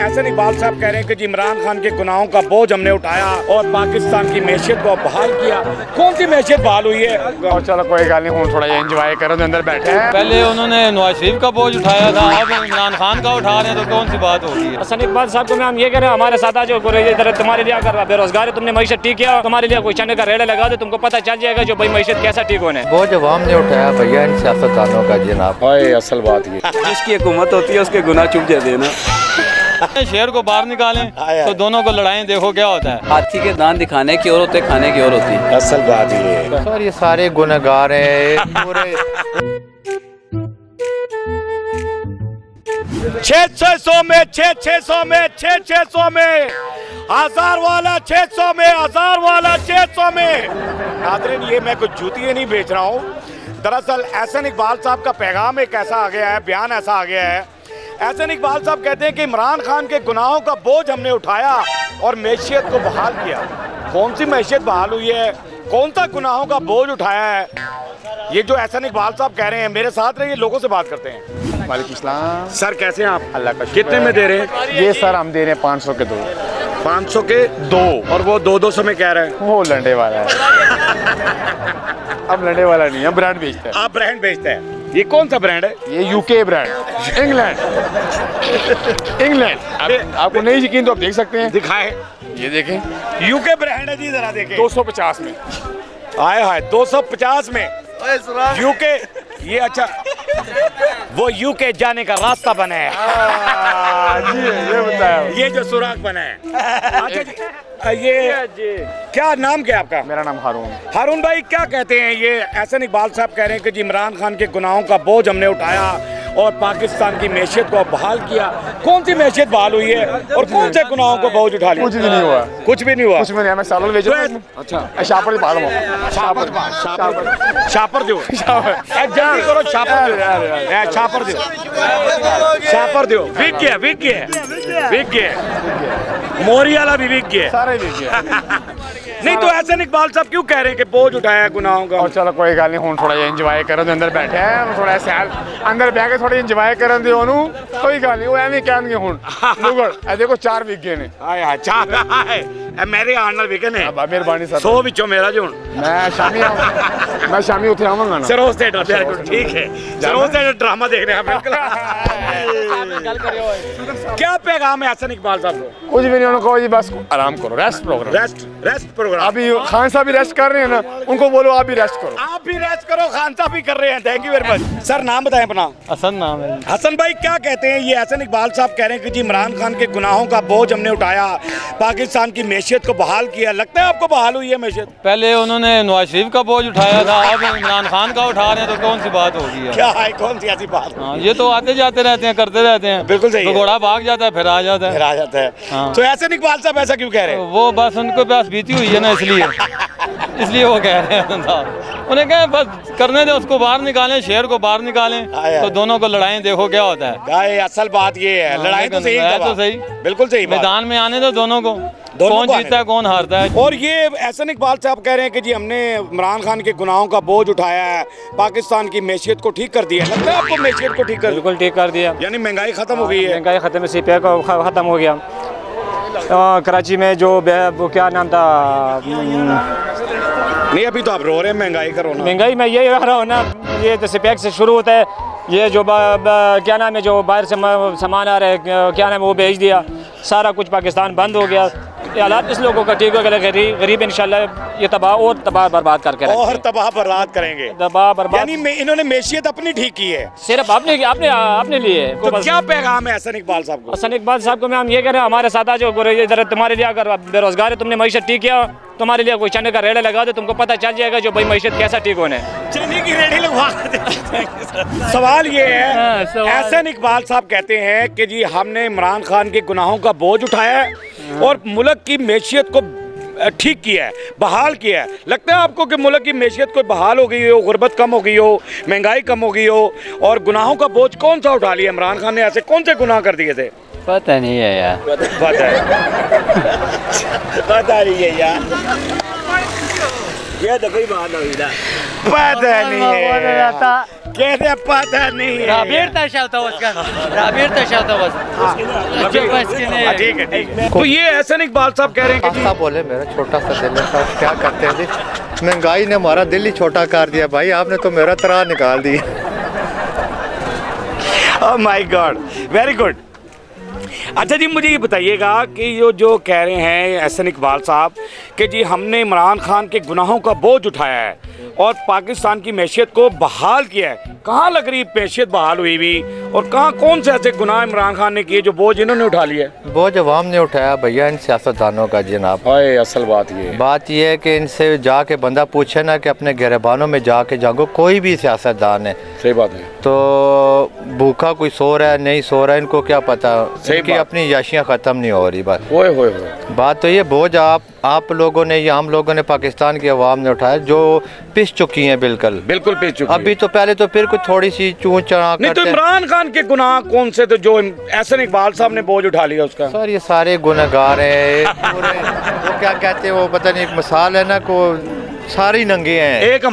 एहसन इकबाल साहब कह रहे हैं कि जी इमरान खान के गुनाहों का बोझ हमने उठाया और पाकिस्तान की मैशियत को बहाल किया। कौन सी मैशियत बहाल हुई है? और चलो कोई गल नहीं, हूँ थोड़ा एंजॉय करो, अंदर बैठे हैं। पहले उन्होंने नवाज शरीफ का बोझ उठाया था, अब इमरान खान का उठा रहे हैं, तो कौन सी बात होगी? एहसन इकबाल साहब को हम ये कह रहे हैं, हमारे साथ जो इधर तुम्हारे लिए अगर बेरोजगार है, तुमने मैशियत ठीक किया, तुम्हारे लिए कोई चने का रेड़ा लगा दे, तुमको पता चल जाएगा जो भाई मैशियत कैसा ठीक होने। बोझ अवाम ने उठाया भैया इन सियासतदानों का जनाब। असल बात ये जिसकी हुकूमत होती है उसके गुनाह चुप जाते हैं ना। शेर को बाहर निकालें तो दोनों को लड़ाएं, देखो क्या होता है। हाथी के दांत दिखाने की और होते, खाने की और होती है। असल बात ये है सर ये सारे गुनहगार हैं पूरे। 600 में 600 में 600 में 1000 वाला 600 में 1000 वाला 600 में। नाज़रीन ये मैं कुछ जूतियाँ नहीं बेच रहा हूँ, दरअसल एहसन इकबाल साहब का पैगाम एक ऐसा आ गया है, बयान ऐसा आ गया है। एहसन इकबाल साहब कहते हैं कि इमरान खान के गुनाहों का बोझ हमने उठाया और मैशियत को बहाल किया। कौन सी मैशियत बहाल हुई है? कौन सा गुनाहों का बोझ उठाया है? ये जो एहसन इकबाल साहब कह रहे हैं, मेरे साथ रहिए, लोगों से बात करते हैं। वालेकुम सलाम सर कैसे हैं आप? अल्लाह का कितने में दे रहे हैं? ये सर हम दे रहे हैं 500 के 2। 500 के 2 और वो 200 में कह रहे हैं। वो लंडे वाला है। अब लंडे वाला नहीं है, ब्रांड बेचता है। आप ब्रांड बेचते हैं? ये कौन सा ब्रांड है? ये यूके ब्रांड, इंग्लैंड। इंग्लैंड आपको नहीं यकीन तो आप देख सकते हैं, दिखाए। ये देखें यूके ब्रांड है जी, जरा देखें। 250 में आए हाय 250 में यूके। ये अच्छा वो यूके जाने का रास्ता बना है। जी ये बताया। ये जो सुराग बना है। अच्छा जी ये क्या नाम क्या है आपका? मेरा नाम हारून। हारून भाई क्या कहते हैं? ये एहसन इकबाल साहब कह रहे हैं कि जी इमरान खान के गुनाहों का बोझ हमने उठाया और पाकिस्तान की मैशियत को बहाल किया। कौन सी मैशियत बहाल हुई है और कौन से गुनाहों को बोझ उठा लिया? कुछ भी नहीं हुआ, कुछ भी नहीं हुआ। कुछ भी नहीं। मैं सालों बेच रहा हूं। अच्छा शापर बात शापर दो, जल्दी करो, शापर दो, शापर दो। बिक गया, बिक गया, बिक गया। मोरी वाला भी बिक गया, सारे बिक गए। नहीं तो एहसन इकबाल साहब क्यों कह रहे हैं कि बोझ उठाया गुनाहों का? और चलो कोई गल नहीं, हूँ थोड़ा एंजॉय करो, अंदर बैठे हैं, थोड़ा सैल अंदर बह के थोड़ी एंजॉय करन दे ओनू। कोई गल नहीं, वो एवें कहणगे हुण लुगड़ ए देखो 4 विक गए ने। हाय हाय 4 हाय मेरे आने नाल विके ने। मेहरबानी सर। 100 विचों मेरा जो मैं शामी उथे आवांगा ना। सरोज थिएटर, ठीक है सरोज थिएटर ड्रामा देख रहे हैं बिल्कुल। क्या पैगाम है एहसन इकबाल साहब को? कुछ भी नहीं, उनको जी बस आराम करो, रेस्ट प्रोग्राम, रेस्ट प्रोग्राम। अभी खान साहब भी रेस्ट कर रहे हैं ना, उनको बोलो आप भी रेस्ट करो। आप भी रेस्ट करो, खान साहब भी कर रहे हैं। Thank you very much. Sir नाम बताएं अपना। हसन नाम है। हसन भाई क्या कहते हैं? ये एहसन इकबाल साहब कह रहे हैं कि जी इमरान खान के गुनाहों का बोझ हमने उठाया, पाकिस्तान की मैशियत को बहाल किया। लगता है आपको बहाल हुई है मैशियत? पहले उन्होंने नवाज शरीफ का बोझ उठाया था, अब इमरान खान का उठा रहे हैं, तो कौन सी बात होगी? क्या है, कौन सी ऐसी बात? हाँ, ये तो आते जाते रहते हैं, करते रहते हैं। बिल्कुल सही। तो घोड़ा भाग जाता है, फिर आ जाता है, फिर आ जाता है। हाँ। तो एहसन इकबाल साहब ऐसा क्यों कह रहे हैं? वो बस उनको पास बीती हुई है ना, इसलिए वो कह रहे हैं साहब। उन्हें कहें बस करने दे, उसको बाहर निकालें, शेर को बाहर निकालें, तो दोनों को लड़ाएं, देखो क्या होता है। असल बात ये है, लड़ाई तो सही है, तो सही, बिल्कुल सही। मैदान में आने दो दोनों को, कौन जीतता है कौन हारता है। और ये एहसन इकबाल साहब कह रहे हैं कि जी हमने इमरान खान के गुनाहों का बोझ उठाया है, पाकिस्तान की मैशियत को ठीक कर दिया। लगता है आपको मैशियत को ठीक कर? बिल्कुल ठीक कर दिया। यानी महंगाई खत्म हो गई है? महंगाई खत्म, CPI का खत्म हो गया। कराची में जो वो क्या नाम था, नहीं अभी तो आप रो रहे हैं महंगाई का रोना। महंगाई में ये रहा हो ना, ये तो CPI से शुरू होता है। ये जो क्या नाम है, जो बाहर से सामान आ रहा है, क्या नाम है, वो भेज दिया, सारा कुछ पाकिस्तान बंद हो गया। ये हालात इस लोगों का ठीक हो गया, गरीब इंशाल्लाह ये तबाह बर्बाद करके और तबाह बर्बाद करेंगे। तबाह बर्बाद, यानी इन्होंने मैशियत अपनी ठीक की है, सिर्फ अपने लिए। तो क्या पैगाम है एहसन इकबाल साहब को? एहसन इकबाल साहब को मैं हम ये कह रहे हैं, हमारे साथ जो इधर तुम्हारे लिए अगर बेरोजगार है, तुमने मैशियत ठीक किया, तुम्हारे लिए कोई चने का रेड़ा लगा दे, तुमको पता चल जाएगा जो भाई मैशियत कैसा ठीक होने। चने की रेड़ी लगवा कर। सवाल ये है, एहसन इकबाल साहब कहते हैं कि जी हमने इमरान खान के गुनाहों का बोझ उठाया है और मुल्क की मैशियत को ठीक किया है, बहाल किया है। लगता है आपको कि मुल्क की मैशियत को बहाल हो गई हो, गुर्बत कम हो गई हो, महंगाई कम हो गई हो, और गुनाहों का बोझ कौन सा उठा लिया इमरान खान ने? ऐसे कौन से गुनाह कर दिए थे? पता नहीं है यार, पता है पता नहीं है यार, ये तो कोई बात नहीं, पता नहीं है। कहते पता नहीं है। ठीक है। तो ये एहसन इकबाल साहब कह रहे हैं कि बोले मेरा छोटा सा दिल है, क्या करते हैं जी, महंगाई ने हमारा दिल ही छोटा कर दिया भाई, आपने तो मेरा तरा निकाल दिया। Oh my God, very good. अच्छा जी, मुझे ये बताइएगा कि जो कह रहे हैं एहसन इकबाल साहब कि जी हमने इमरान खान के गुनाहों का बोझ उठाया है और पाकिस्तान की मैशियत को बहाल किया है, कहाँ लग रही मैशियत बहाल हुई भी, और कहाँ कौन से ऐसे गुनाह इमरान खान ने किए जो बोझ इन्होंने उठा लिया? बोझ अवाम ने उठाया भैया, इन सियासतदानों का जनाब। असल बात ये है कि इनसे जाके बंदा पूछे ना कि अपने गिरबानों में जाके जागो, कोई भी सियासतदान है, सही बात है, तो भूखा कोई सो रहा है नहीं सो रहा है, इनको क्या पता, इनकी अपनी याशियाँ ख़त्म नहीं हो रही। बात तो ये बोझ आप लोगों ने या हम लोगों ने पाकिस्तान की आवाम ने उठाया, जो पिस चुकी हैं, बिल्कुल पिस चुकी। अभी तो पहले तो फिर कुछ थोड़ी सी चूं चढ़ा नहीं, तो इमरान खान के गुनाह कौन से थे जो एहसन इकबाल साहब ने बोझ उठा लिया उसका? सर ये सारे गुनहगार हैं पूरे, वो क्या कहते हैं, वो पता नहीं, एक मिसाल है ना, को सारे नंगे हैं, एक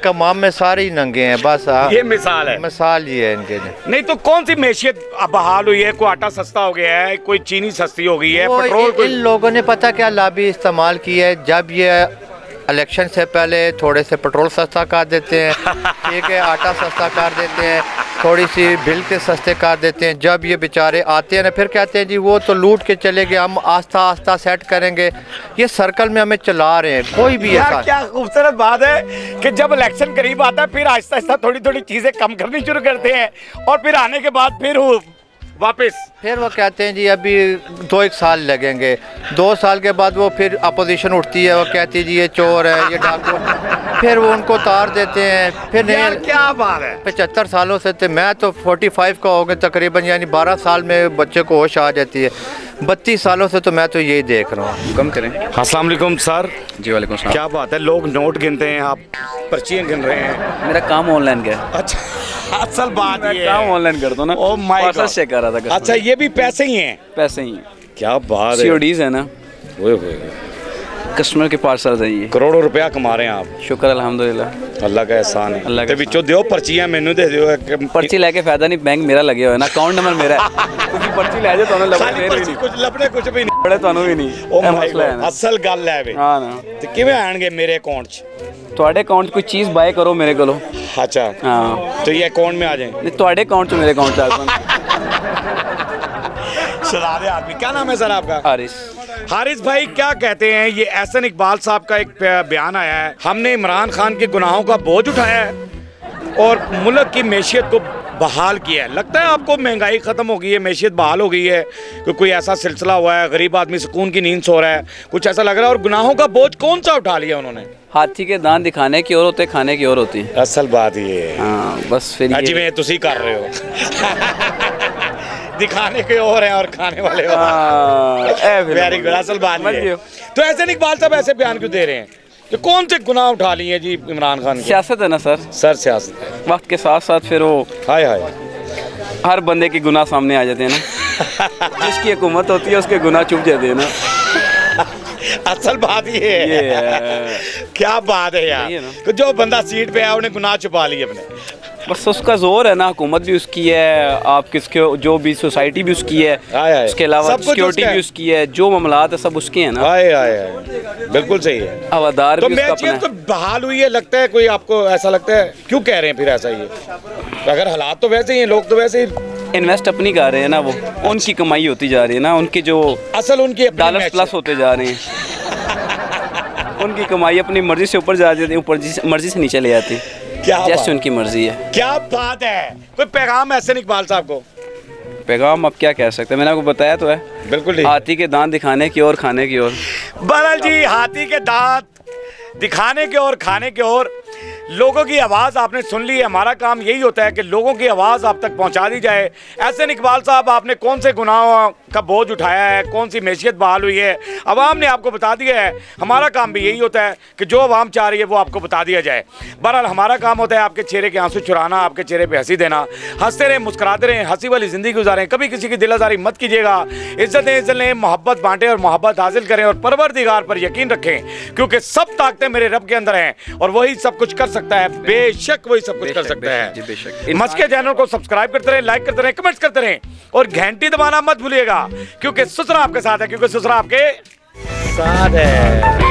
अमाम में सारे ही नंगे हैं, बस ये मिसाल है, मिसाल ये है इनके। नहीं तो कौन सी मैशियत बहाल हुई है? कोई आटा सस्ता हो गया है, कोई चीनी सस्ती हो गई है, पेट्रोल। इन लोगों ने पता क्या लाभी इस्तेमाल की है, जब ये इलेक्शन से पहले थोड़े से पेट्रोल सस्ता कर देते हैं, ठीक है, आटा सस्ता कर देते हैं, थोड़ी सी बिल के सस्ते कर देते हैं, जब ये बेचारे आते हैं ना फिर कहते हैं जी वो तो लूट के चले गए, हम आस्ता आस्ता सेट करेंगे, ये सर्कल में हमें चला रहे हैं। कोई भी ऐसा क्या खूबसूरत बात है कि जब इलेक्शन करीब आता है फिर आहिस्ता आहिस्ता थोड़ी थोड़ी चीज़ें कम करनी शुरू करते हैं और फिर आने के बाद फिर वापस फिर वो कहते हैं जी अभी 2-1 साल लगेंगे, 2 साल के बाद वो फिर अपोजिशन उठती है, वो कहती है जी ये चोर है, ये डाकू, फिर वो उनको उतार देते हैं। फिर नहीं, क्या बात है, 75 सालों से थे, मैं तो 45 का हो गया तकरीबन, यानी 12 साल में बच्चे को होश आ जाती है, 32 सालों से तो मैं तो यही देख रहा हूँ। कम करें। अस्सलाम वालेकुम सर। जी वालेकुम सलाम। क्या बात है, लोग नोट गिनते हैं, आप पर्चियाँ गिन रहे हैं? मेरा काम ऑनलाइन का। अच्छा, असल बात ये काम ऑनलाइन कर दो ना। ओह माय गॉड, चेक कर रहा था। अच्छा, ये भी पैसे ही हैं? पैसे ही। क्या बात है, CODs है ना, कस्टमर के पार्सल है ये। करोड़ों रुपया कमा रहे हैं आप। शुक्र अल्हम्दुलिल्लाह, अल्लाह का एहसान है। अल्लाह का बिचो दियो पर्चियां, मेनू दे दियो। पर्ची लेके फायदा नहीं, बैंक मेरा लगे हुआ है ना, अकाउंट नंबर मेरा है। ਤੁਸੀਂ पर्ची ले जाओ, ਤੁਹਾਨੂੰ ਲੱਭਣੇ ਨਹੀਂ, ਕੁਝ ਲੱਭਣੇ ਕੁਝ ਵੀ ਨਹੀਂ, ਬੜੇ ਤੁਹਾਨੂੰ ਵੀ ਨਹੀਂ। ਉਹ ਮਸਲਾ ਹੈ ਨਾ, ਅਸਲ ਗੱਲ ਹੈ ਵੇ। ਹਾਂ ਨਾ, ਤੇ ਕਿਵੇਂ ਆਣਗੇ ਮੇਰੇ ਅਕਾਊਂਟ 'ਚ? ਤੁਹਾਡੇ ਅਕਾਊਂਟ 'ਚ ਕੋਈ ਚੀਜ਼ ਬਾਏ ਕਰੋ ਮੇਰੇ ਕੋਲੋਂ। अच्छा, हाँ, तो ये अकाउंट में आ जाए? नहीं, ਤੁਹਾਡੇ ਅਕਾਊਂਟ 'ਚ ਮੇਰੇ ਅਕਾਊਂਟ 'ਚ ਆ ਜਾਣ। शराबे आदमी। क्या नाम है सर आपका? हारिस भाई, क्या कहते हैं, ये एहसन इकबाल साहब का एक बयान आया है, हमने इमरान खान के गुनाहों का बोझ उठाया है और मुल्क की मैशियत को बहाल किया है। लगता है आपको महंगाई ख़त्म हो गई है, मैशियत बहाल हो गई है, कोई ऐसा सिलसिला हुआ है, गरीब आदमी सुकून की नींद सो रहा है, कुछ ऐसा लग रहा है? और गुनाहों का बोझ कौन सा उठा लिया उन्होंने? हाथी के दांत दिखाने की और होते, खाने की और होती है। असल बात ये है। हाँ, बस फिर जिवें तुसी कर रहे हो दिखाने के और हैं और खाने वाले वेरी गुड। असल बात ये। तो एहसन इकबाल साहब ऐसे बयान क्यों दे रहे हैं कि कौन से गुनाह उठा लिए हैं जी इमरान खान? सियासत है ना सर, सियासत है। वक्त के साथ साथ फिर वो हर बंदे के गुनाह सामने आ जाते हैं ना। जिसकी हुकूमत होती है उसके गुनाह चुप जाते हैं ना। असल बात ये है। क्या बात है यार, तो जो बंदा सीट पे है उन्हें गुनाह छुपा लिए अपने। बस उसका जोर है ना, हुकूमत भी उसकी है, आप किसके जो भी सोसाइटी भी उसकी है, उसके अलावा सिक्योरिटी भी उसकी है, जो मामलात है सब उसके हैं ना। बिल्कुल सही है। हवादार तो मैचियत तो बहाल हुई है, लगता है कोई आपको ऐसा लगता है? क्यों कह रहे हैं फिर ऐसा ही? अगर हालात तो वैसे ही हैं, लोग तो वैसे ही इन्वेस्ट अपनी कर रहे हैं ना, वो उनकी कमाई होती जा रही है ना, उनके जो असल उनकी डॉलर प्लस होते जा रहे हैं, उनकी कमाई अपनी मर्जी से ऊपर जा जाती है, ऊपर मर्जी से नीचे ले जाती है, जैसे उनकी मर्जी है। क्या बात है। कोई पैगाम है एहसन इकबाल साहब को? पैगाम अब क्या कह सकते हैं, मैंने आपको बताया तो है। बिल्कुल, हाथी के दांत दिखाने की और खाने की और। बहरहाल जी, हाथी के दांत दिखाने के और खाने के और। लोगों की आवाज़ आपने सुन ली है, हमारा काम यही होता है कि लोगों की आवाज़ आप तक पहुंचा दी जाए। एहसन इकबाल साहब, आपने कौन से गुनाह का बोझ उठाया है, कौन सी मैशियत बहाल हुई है, अवाम ने आपको बता दिया है। हमारा काम भी यही होता है कि जो अवाम चाह रही है वो आपको बता दिया जाए। बहरहाल हमारा काम होता है आपके चेहरे के आंसू चुराना, आपके चेहरे पे हंसी देना। हंसते रहें, मुस्कुराते रहें, हंसी वाली ज़िंदगी गुजारें, कभी किसी की दिलाजारी मत कीजिएगा। इज्जत लें, मोहब्बत बांटें और मोहब्बत हासिल करें और परवरदिगार पर यकीन रखें, क्योंकि सब ताकतें मेरे रब के अंदर हैं और वही सब कुछ कर सकता है। बेशक वही सब कुछ कर सकता है। मस्के चैनल को सब्सक्राइब करते रहें, लाइक करते रहें, कमेंट्स करते रहें और घंटी दबाना मत भूलिएगा, क्योंकि ससुरा आपके साथ है, क्योंकि ससुरा आपके साथ है।